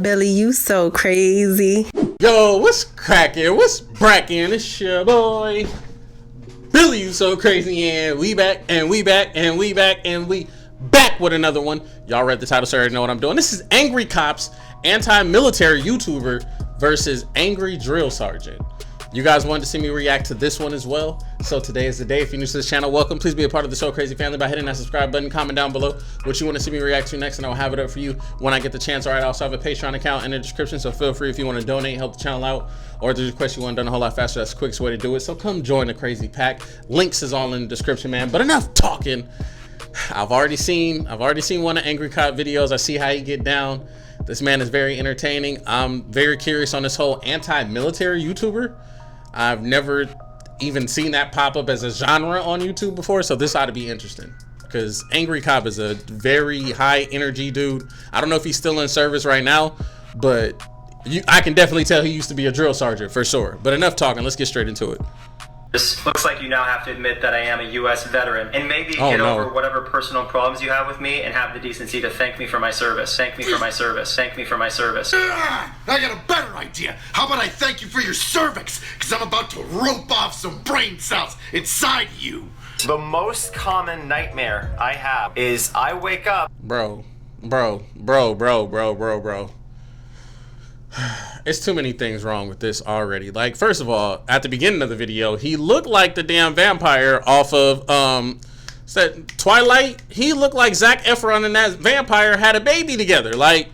Billy, you so crazy. Yo, what's cracking? What's bracking? It's your boy Billy, you so crazy, and we back, and we back, and we back, and we back with another one. Y'all read the title, so you already know what I'm doing. This is AngryCops, anti-military YouTuber versus Angry Drill Sergeant. You guys wanted to see me react to this one as well, so today is the day. If you're new to this channel, welcome. Please be a part of the So Crazy family by hitting that subscribe button. Comment down below what you want to see me react to next, and I'll have it up for you when I get the chance. All right, I also have a Patreon account in the description, so feel free if you want to donate, help the channel out, or if there's a question you want done a whole lot faster, that's the quickest way to do it. So come join the crazy pack. Links is all in the description, man. But enough talking. I've already seen one of AngryCop videos. I see how you get down. This man is very entertaining. I'm very curious on this whole anti-military YouTuber. I've never even seen that pop up as a genre on YouTube before, so this ought to be interesting because AngryCop is a very high energy dude. I don't know if he's still in service right now, but I can definitely tell he used to be a drill sergeant for sure. But enough talking, let's get straight into it. This looks like you now have to admit that I am a U.S. veteran and maybe get over whatever personal problems you have with me and have the decency to thank me for my service. Thank me for my service. Thank me for my service. I got a better idea. How about I thank you for your cervix? Because I'm about to rope off some brain cells inside you. The most common nightmare I have is I wake up. Bro. It's too many things wrong with this already. Like, first of all, at the beginning of the video, he looked like the damn vampire off of Twilight. He looked like Zac Efron and that vampire had a baby together. Like,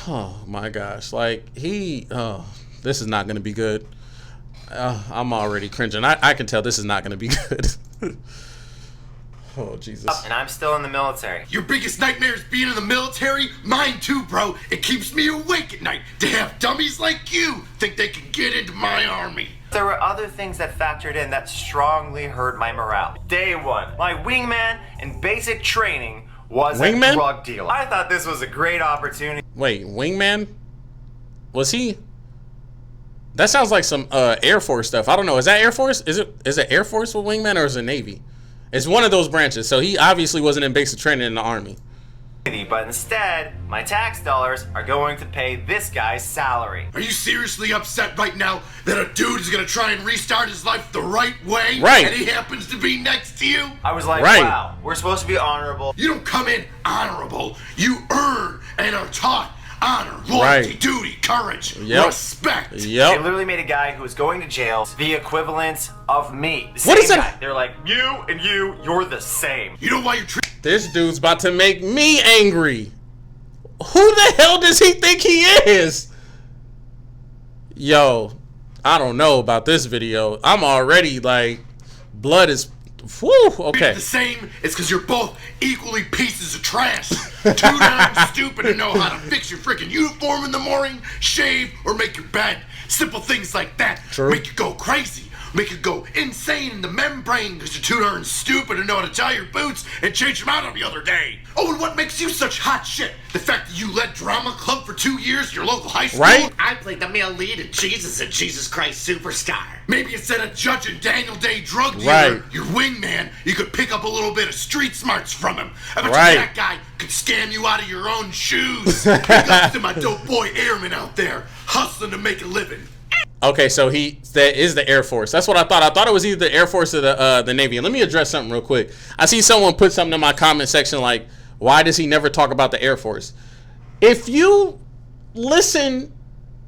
oh my gosh, like this is not gonna be good. I'm already cringing. I can tell this is not gonna be good. Oh, Jesus. And I'm still in the military. Your biggest nightmare is being in the military? Mine too, bro. It keeps me awake at night to have dummies like you think they can get into my army. There were other things that factored in that strongly hurt my morale. Day one, my wingman in basic training was a drug dealer. I thought this was a great opportunity. Wait, wingman? Was he? That sounds like some Air Force stuff. I don't know. Is that Air Force? Is it Air Force with wingman, or is it Navy? It's one of those branches, so he obviously wasn't in basic training in the Army. But instead, my tax dollars are going to pay this guy's salary. Are you seriously upset right now that a dude is going to try and restart his life the right way? Right. And he happens to be next to you? I was like, wow, we're supposed to be honorable. You don't come in honorable. You earn and are taught honor, loyalty, duty, courage, respect. They literally made a guy who was going to jail the equivalent of me. What is that? They're like, you and you're the same. You know why you're This dude's about to make me angry. Who the hell does he think he is? Yo, I don't know about this video. I'm already like, blood is, whew, okay. The same is because you're both equally pieces of trash. Too darn stupid to know how to fix your freaking uniform in the morning, shave, or make your bed. Simple things like that make you go crazy. Make you go insane in the membrane because you're too darn stupid to know how to tie your boots and change them out every other day. Oh, and what makes you such hot shit? The fact that you led drama club for 2 years at your local high school? Right? I played the male lead in Jesus and Jesus Christ Superstar. Maybe instead of judging Daniel Day drug dealer, your wingman, you could pick up a little bit of street smarts from him. I bet you that guy could scam you out of your own shoes. Big ups to my dope boy airman out there, hustling to make a living. Okay, so that is the Air Force. That's what I thought. I thought it was either the Air Force or the Navy. And let me address something real quick. I see someone put something in my comment section like, why does he never talk about the Air Force? If you listen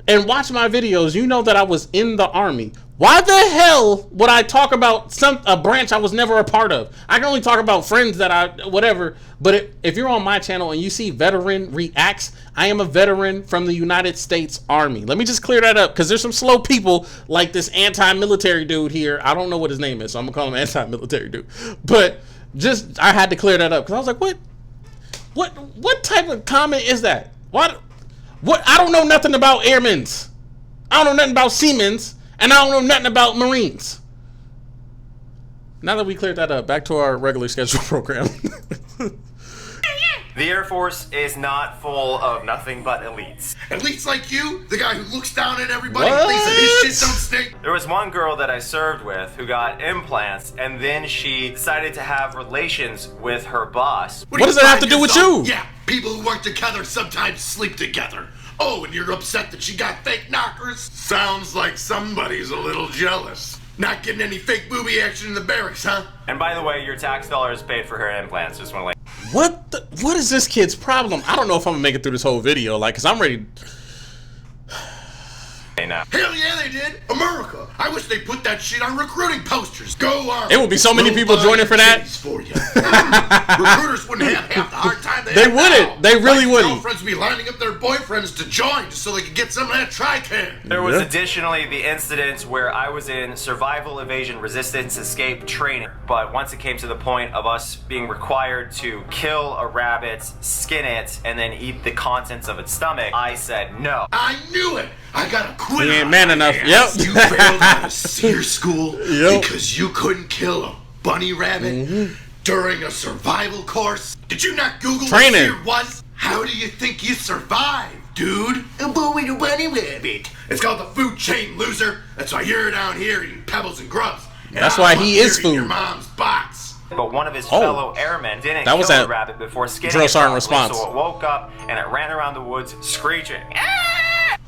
and watch my videos, you know that I was in the Army. Why the hell would I talk about a branch I was never a part of? I can only talk about friends that whatever. But if you're on my channel and you see veteran reacts, I am a veteran from the United States Army. Let me just clear that up because there's some slow people like this anti-military dude here. I don't know what his name is, so I'm gonna call him anti-military dude. But just, I had to clear that up because I was like, what type of comment is that? What? I don't know nothing about airmen's. I don't know nothing about seamen's. And I don't know nothing about Marines. Now that we cleared that up, back to our regular scheduled program. The Air Force is not full of nothing but elites. Elites like you? The guy who looks down at everybody and thinks that his shit don't stink? There was one girl that I served with who got implants, and then she decided to have relations with her boss. What does that have to do with you? Yeah, people who work together sometimes sleep together. Oh, and you're upset that she got fake knockers? Sounds like somebody's a little jealous. Not getting any fake booby action in the barracks, huh? And by the way, your tax dollars paid for her implants. Just want to What is this kid's problem? I don't know if I'm gonna make it through this whole video, like, cause I'm ready. now. Hell yeah, they did. America. I wish they put that shit on recruiting posters. Go on. It would be so many people joining for that. For you. Recruiters wouldn't have half the hard time they wouldn't. They really wouldn't. Girlfriends would be lining up their boyfriends to join just so they could get some of that Tri-CAN. There was additionally the incident where I was in survival, evasion, resistance, escape training. But once it came to the point of us being required to kill a rabbit, skin it, and then eat the contents of its stomach, I said no. I knew it. I got a quit. He ain't man enough. Yep. You failed out of SEER school because you couldn't kill a bunny rabbit during a survival course. Did you not Google training what SEER was? How do you think you survived, dude? A boy with a bunny rabbit. It's called the food chain, loser. That's why you're down here eating pebbles and grubs. And that's why he is food. Your mom's box. But one of his fellow airmen didn't that was kill that the rabbit before skinning drill it sergeant properly, response. so it woke up and it ran around the woods screeching.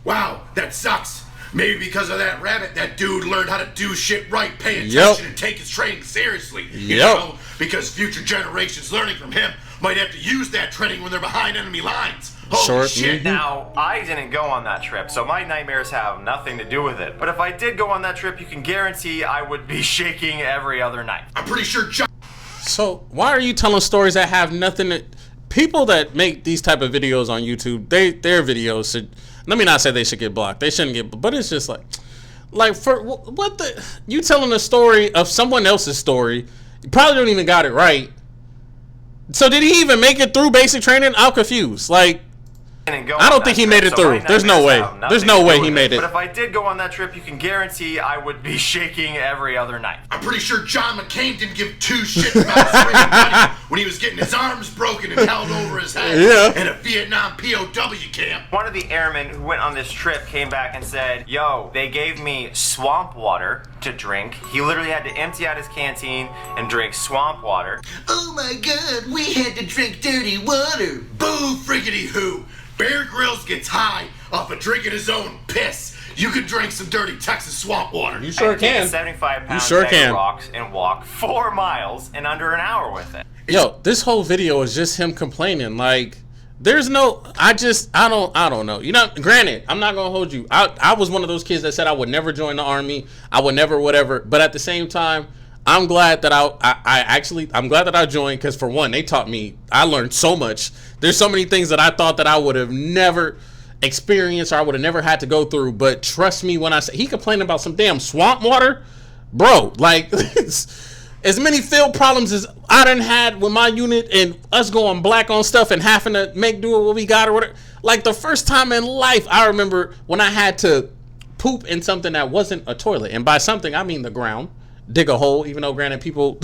Wow, that sucks. Maybe because of that rabbit, that dude learned how to do shit right, pay attention, and take his training seriously. You know, because future generations learning from him might have to use that training when they're behind enemy lines. Holy shit. Now, I didn't go on that trip, so my nightmares have nothing to do with it. But if I did go on that trip, you can guarantee I would be shaking every other night. I'm pretty sure John... So, why are you telling stories that have nothing to... People that make these type of videos on YouTube, their videos should... Let me not say they should get blocked. They shouldn't get... But it's just like for what the... You telling a story of someone else's story. You probably don't even got it right. So did he even make it through basic training? I'm confused. Like... I don't think he made it through. There's no way. There's no way he made it. But if I did go on that trip, you can guarantee I would be shaking every other night. I'm pretty sure John McCain didn't give two shits about swinging money when he was getting his arms broken and held over his head in a Vietnam POW camp. One of the airmen who went on this trip came back and said, yo, they gave me swamp water to drink. He literally had to empty out his canteen and drink swamp water. Oh my god, we had to drink dirty water. Boo friggity who. Bear Grylls gets high off of drinking his own piss. You can drink some dirty Texas swamp water. You sure can. 75-pound bag of rocks and walk 4 miles in under an hour with it. Yo, this whole video is just him complaining. Like, there's no... I don't know. You know, granted, I'm not gonna hold you. I was one of those kids that said I would never join the army. I would never whatever. But at the same time, I'm glad that I'm glad that I joined, because for one, they taught me, I learned so much. There's so many things that I thought that I would have never experienced or I would have never had to go through. But trust me when I say, he complained about some damn swamp water, bro, like as many field problems as I done had with my unit and us going black on stuff and having to make do with what we got or whatever. Like the first time in life, I remember when I had to poop in something that wasn't a toilet. And by something, I mean the ground. Dig a hole, even though granted people,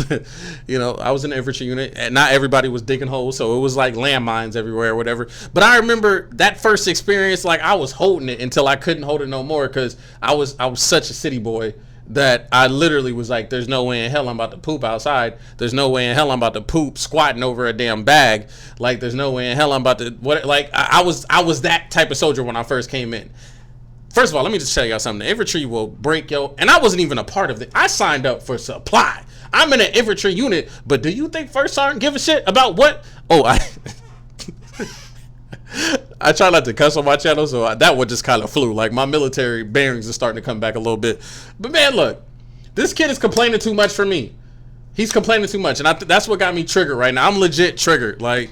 you know, I was in the infantry unit and not everybody was digging holes, so it was like landmines everywhere or whatever. But I remember that first experience, like I was holding it until I couldn't hold it no more, because I was such a city boy that I literally was like, there's no way in hell I'm about to poop outside. There's no way in hell I'm about to poop squatting over a damn bag. Like there's no way in hell I'm about to what. Like I was that type of soldier when I first came in. First of all, let me just tell y'all something. The infantry will break yo. And I wasn't even a part of it. I signed up for supply. I'm in an infantry unit. But do you think First Sergeant give a shit about what? Oh, I try not to cuss on my channel, so that one just kind of flew. Like my military bearings are starting to come back a little bit. But man, look, this kid is complaining too much for me. He's complaining too much, and that's what got me triggered right now. I'm legit triggered. Like.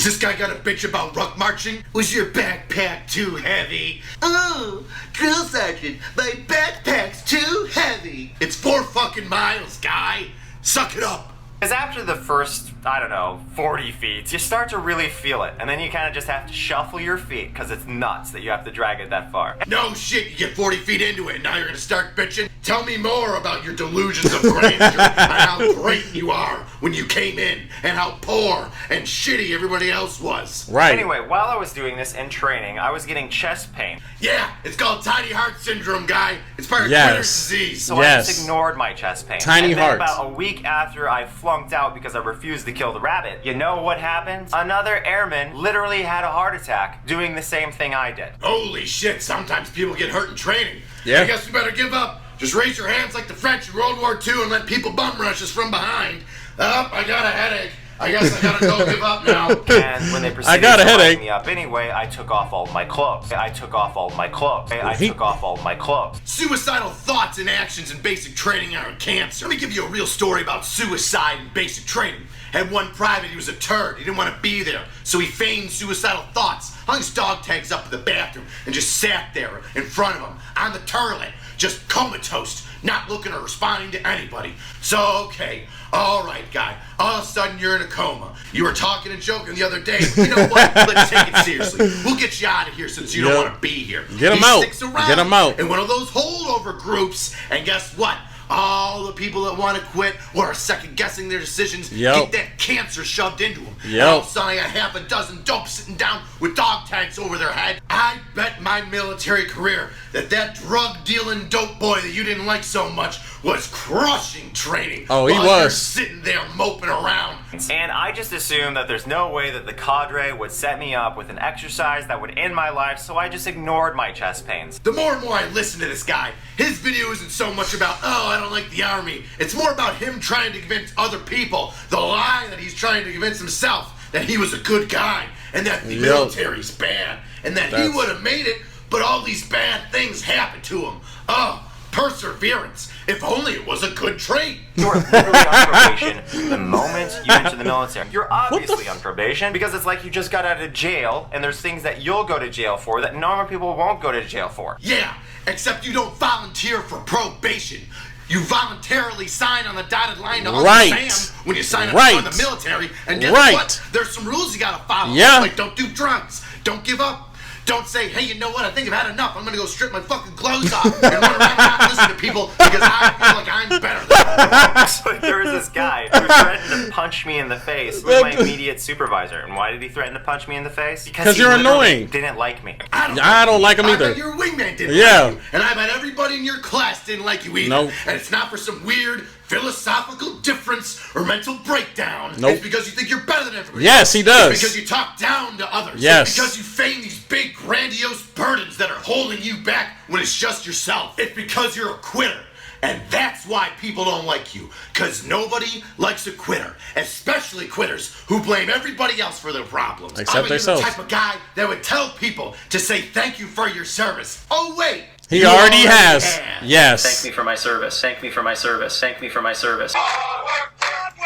This guy got a bitch about ruck marching? Was your backpack too heavy? Oh, drill sergeant, my backpack's too heavy. It's 4 fucking miles, guy. Suck it up. Because after the first, I don't know, 40 feet, you start to really feel it. And then you kind of just have to shuffle your feet, because it's nuts that you have to drag it that far. No shit, you get 40 feet into it, and now you're going to start bitching? Tell me more about your delusions of grandeur and how great you are when you came in, and how poor and shitty everybody else was. Right. Anyway, while I was doing this in training, I was getting chest pain. Yeah, it's called tiny heart syndrome, guy. It's part of Quitter's disease. So I just ignored my chest pain. Tiny and then heart. About a week after I flew flunked out because I refused to kill the rabbit. You know what happened? Another airman literally had a heart attack doing the same thing I did. Holy shit, sometimes people get hurt in training. Yeah. I guess we better give up. Just raise your hands like the French in World War II and let people bum rush us from behind. I got a headache. I guess I gotta go give up now. And when they proceeded got a to headache. line me up anyway, I took off all my clothes. I took off all my clothes. I took off all my clothes. Suicidal thoughts and actions in basic training aren't cancer. Let me give you a real story about suicide in basic training. Had one private, he was a turd. He didn't want to be there, so he feigned suicidal thoughts. Hung his dog tags up in the bathroom and just sat there in front of him on the toilet, just comatose, not looking or responding to anybody. So, okay, all right, guy. All of a sudden, you're in a coma. You were talking and joking the other day. You know what? Let's take it seriously. We'll get you out of here since you don't want to be here. Get him He out. sticks around Get him out. in one of those holdover groups, and guess what? All the people that want to quit or are second-guessing their decisions get that cancer shoved into them. And all of a sudden, I got half a dozen dopes sitting down with dog tags over their head. I bet my military career that drug-dealing dope boy that you didn't like so much was crushing training. Oh, he while you're was. sitting there moping around. And I just assumed that there's no way that the cadre would set me up with an exercise that would end my life, so I just ignored my chest pains. The more and more I listen to this guy, his video isn't so much about, oh, I don't like the army. It's more about him trying to convince other people, the lie that he's trying to convince himself, that he was a good guy, and that the military's bad, and that he would have made it, but all these bad things happened to him. Oh, perseverance. If only it was a good trait. You're literally on probation the moment you enter the military. You're obviously on probation because it's like you just got out of jail and there's things that you'll go to jail for that normal people won't go to jail for. Yeah, except you don't volunteer for probation. You voluntarily sign on the dotted line to Sam when you sign up to join the military. And guess what? There's some rules you gotta follow. Yeah. Like don't do drugs. Don't give up. Don't say, hey, you know what? I think I've had enough. I'm gonna go strip my fucking clothes off and run around and not listen to people because I feel like I'm better than them. So there was this guy who threatened to punch me in the face with my immediate supervisor. And why did he threaten to punch me in the face? Because you're he literally annoying. Didn't like me. I don't like him either. I bet your wingman didn't like you. And I bet everybody in your class didn't like you either. Nope. And it's not for some weird philosophical difference or mental breakdown. Nope. It's because you think you're better than everybody. Yes, he does. It's because you talk down to others. Yes. It's because you feign these big, grandiose burdens that are holding you back when it's just yourself. It's because you're a quitter. And that's why people don't like you. Because nobody likes a quitter. Especially quitters who blame everybody else for their problems. Except themselves. I'm the type of guy that would tell people to say thank you for your service. Oh, wait. He already has. Yes. Thank me for my service. Thank me for my service. Thank me for my service.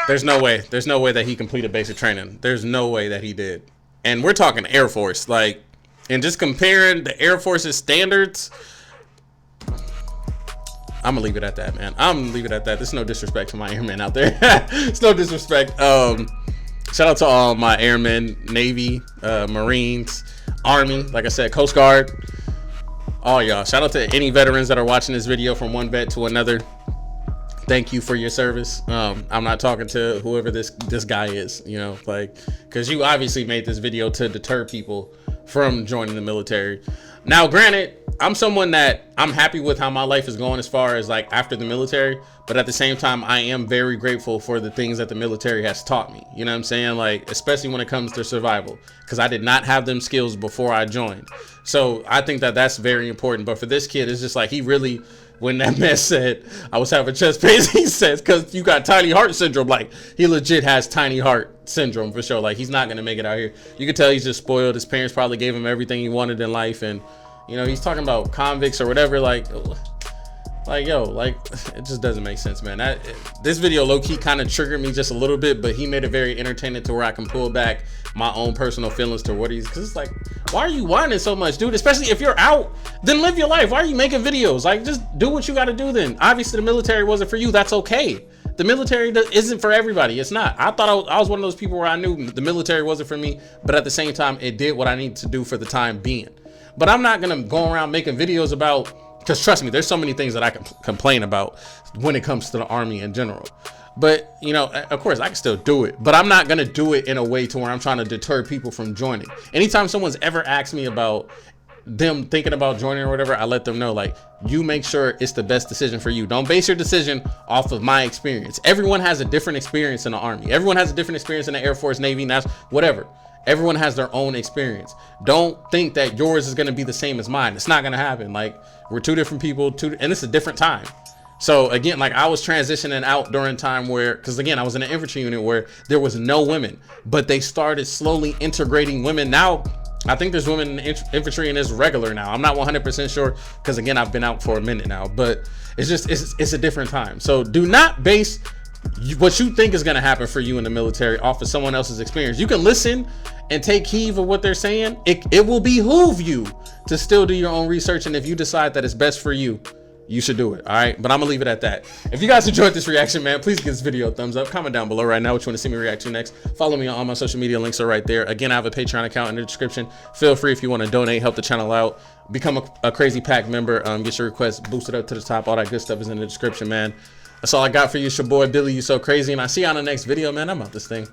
There's no way. There's no way that he completed basic training. There's no way that he did. And we're talking Air Force. Like, and just comparing the Air Force's standards, I'm gonna leave it at that, man. I'm gonna leave it at that. There's no disrespect to my airmen out there. It's no disrespect. Shout out to all my airmen, Navy, Marines, Army, like I said, Coast Guard, all y'all. Shout out to any veterans that are watching this video from one vet to another. Thank you for your service. I'm not talking to whoever this guy is, you know, like, because you obviously made this video to deter people from joining the military. Now, granted, I'm someone that I'm happy with how my life is going as far as like after the military, but at the same time, I am very grateful for the things that the military has taught me. You know what I'm saying? Like, especially when it comes to survival, because I did not have them skills before I joined. So I think that that's very important. But for this kid, it's just like he really, when that man said I was having chest pains, he says, because you got tiny heart syndrome. Like, he legit has tiny heart syndrome for sure. Like, he's not going to make it out here. You can tell he's just spoiled. His parents probably gave him everything he wanted in life. And, you know, he's talking about convicts or whatever. Like, yo, like, it just doesn't make sense, man. This video low-key kind of triggered me just a little bit, but he made it very entertaining to where I can pull back my own personal feelings to what he's, because it's like, why are you whining so much, dude? Especially if you're out, then live your life. Why are you making videos? Like, just do what you got to do then. Obviously, the military wasn't for you. That's okay. The military isn't for everybody. It's not. I thought I was one of those people where I knew the military wasn't for me, but at the same time, it did what I needed to do for the time being. But I'm not going to go around making videos about, because trust me, there's so many things that I can complain about when it comes to the Army in general. But, you know, of course, I can still do it. But I'm not going to do it in a way to where I'm trying to deter people from joining. Anytime someone's ever asked me about them thinking about joining or whatever, I let them know, like, you make sure it's the best decision for you. Don't base your decision off of my experience. Everyone has a different experience in the Army. Everyone has a different experience in the Air Force, Navy, NASA, whatever. Everyone has their own experience. Don't think that yours is going to be the same as mine. It's not going to happen. Like, we're two different people, and it's a different time. So again, like, I was transitioning out during time where, because again, I was in an infantry unit where there was no women, but they started slowly integrating women. Now, I think there's women in the infantry and it's regular now. I'm not 100% sure because again, I've been out for a minute now, but it's just, it's a different time. So do not base what you think is going to happen for you in the military off of someone else's experience. You can listen and take heed of what they're saying. It will behoove you to still do your own research. And if you decide that it's best for you, you should do it. All right, but I'm gonna leave it at that. If you guys enjoyed this reaction, man, please give this video a thumbs up. Comment down below right now what you want to see me react to next. Follow me on all my social media, links are right there. Again, I have a Patreon account in the description. Feel free if you want to donate, help the channel out, become a Crazy Pack member, get your requests boosted up to the top. All that good stuff is in the description, man. That's all I got for you. It's your boy Billy, You So Crazy, and I see you on the next video, man. I'm out this thing.